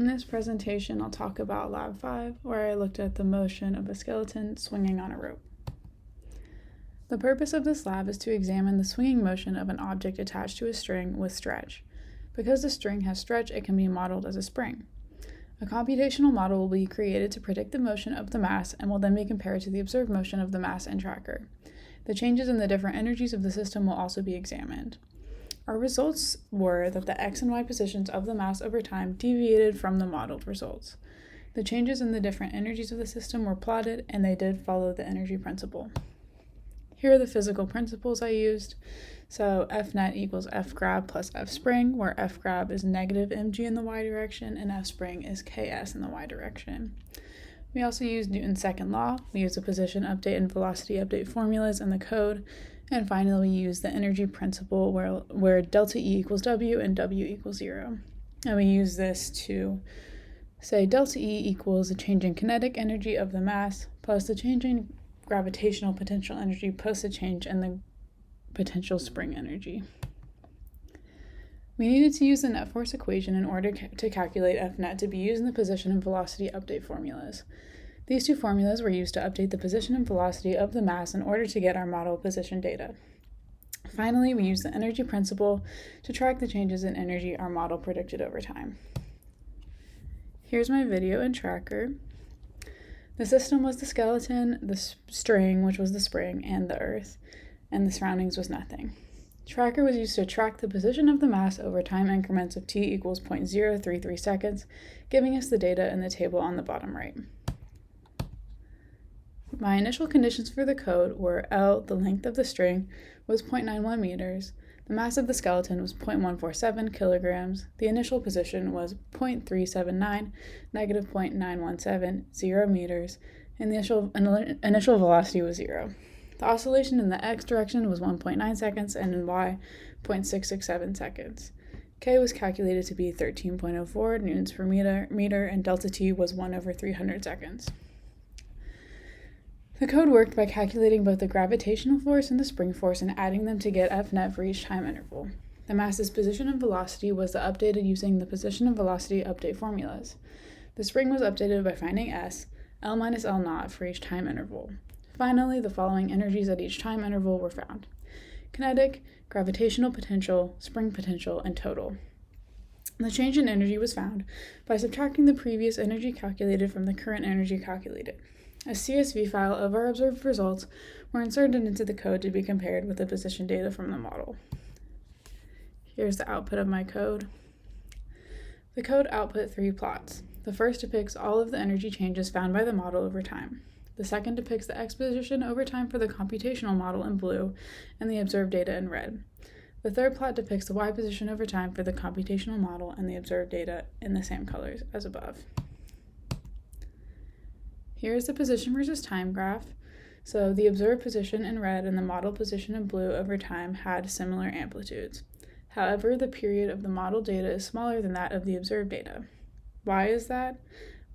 In this presentation, I'll talk about Lab 5, where I looked at the motion of a skeleton swinging on a rope. The purpose of this lab is to examine the swinging motion of an object attached to a string with stretch. Because the string has stretch, it can be modeled as a spring. A computational model will be created to predict the motion of the mass and will then be compared to the observed motion of the mass and tracker. The changes in the different energies of the system will also be examined. Our results were that the x and y positions of the mass over time deviated from the modeled results. The changes in the different energies of the system were plotted, and they did follow the energy principle. Here are the physical principles I used. So F net equals F grab plus F spring, where F grab is negative mg in the y direction and F spring is ks in the y direction. We also used Newton's second law. We used the position update and velocity update formulas in the code. And finally, we use the energy principle where delta E equals W and W equals 0. And we use this to say delta E equals the change in kinetic energy of the mass plus the change in gravitational potential energy plus the change in the potential spring energy. We needed to use the net force equation in order to calculate F net to be used in the position and velocity update formulas. These two formulas were used to update the position and velocity of the mass in order to get our model position data. Finally, we used the energy principle to track the changes in energy our model predicted over time. Here's my video and tracker. The system was the skeleton, the string, which was the spring, and the earth, and the surroundings was nothing. Tracker was used to track the position of the mass over time increments of t equals 0.033 seconds, giving us the data in the table on the bottom right. My initial conditions for the code were L, the length of the string, was 0.91 meters, the mass of the skeleton was 0.147 kilograms, the initial position was 0.379, negative 0.917, 0 meters, and the initial velocity was 0. The oscillation in the x direction was 1.9 seconds and in y, 0.667 seconds. K was calculated to be 13.04 newtons per meter, and delta T was 1/300 seconds. The code worked by calculating both the gravitational force and the spring force and adding them to get F net for each time interval. The mass's position and velocity was updated using the position and velocity update formulas. The spring was updated by finding S, L minus L naught for each time interval. Finally, the following energies at each time interval were found: kinetic, gravitational potential, spring potential, and total. The change in energy was found by subtracting the previous energy calculated from the current energy calculated. A CSV file of our observed results were inserted into the code to be compared with the position data from the model. Here's the output of my code. The code output 3 plots. The first depicts all of the energy changes found by the model over time. The second depicts the x position over time for the computational model in blue and the observed data in red. The third plot depicts the y position over time for the computational model and the observed data in the same colors as above. Here's the position versus time graph. So the observed position in red and the model position in blue over time had similar amplitudes. However, the period of the model data is smaller than that of the observed data. Why is that?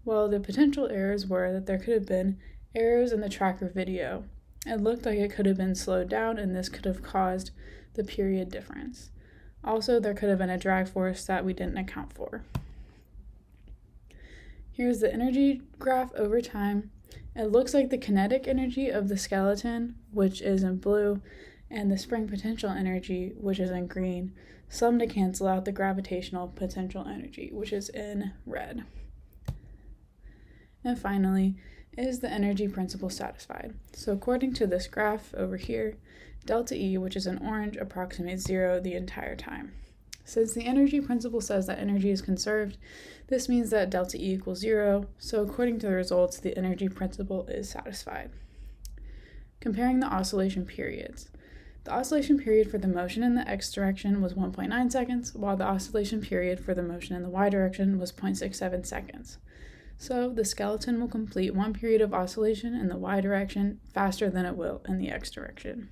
Well, the potential errors were that there could have been errors in the tracker video. It looked like it could have been slowed down, and this could have caused the period difference. Also, there could have been a drag force that we didn't account for. Here's the energy graph over time. It looks like the kinetic energy of the skeleton, which is in blue, and the spring potential energy, which is in green, sum to cancel out the gravitational potential energy, which is in red. And finally, is the energy principle satisfied? So according to this graph over here, delta E, which is in orange, approximates 0 the entire time. Since the energy principle says that energy is conserved, this means that delta E equals 0, so according to the results, the energy principle is satisfied. Comparing the oscillation periods. The oscillation period for the motion in the x direction was 1.9 seconds, while the oscillation period for the motion in the y direction was 0.67 seconds. So the skeleton will complete one period of oscillation in the y direction faster than it will in the x direction.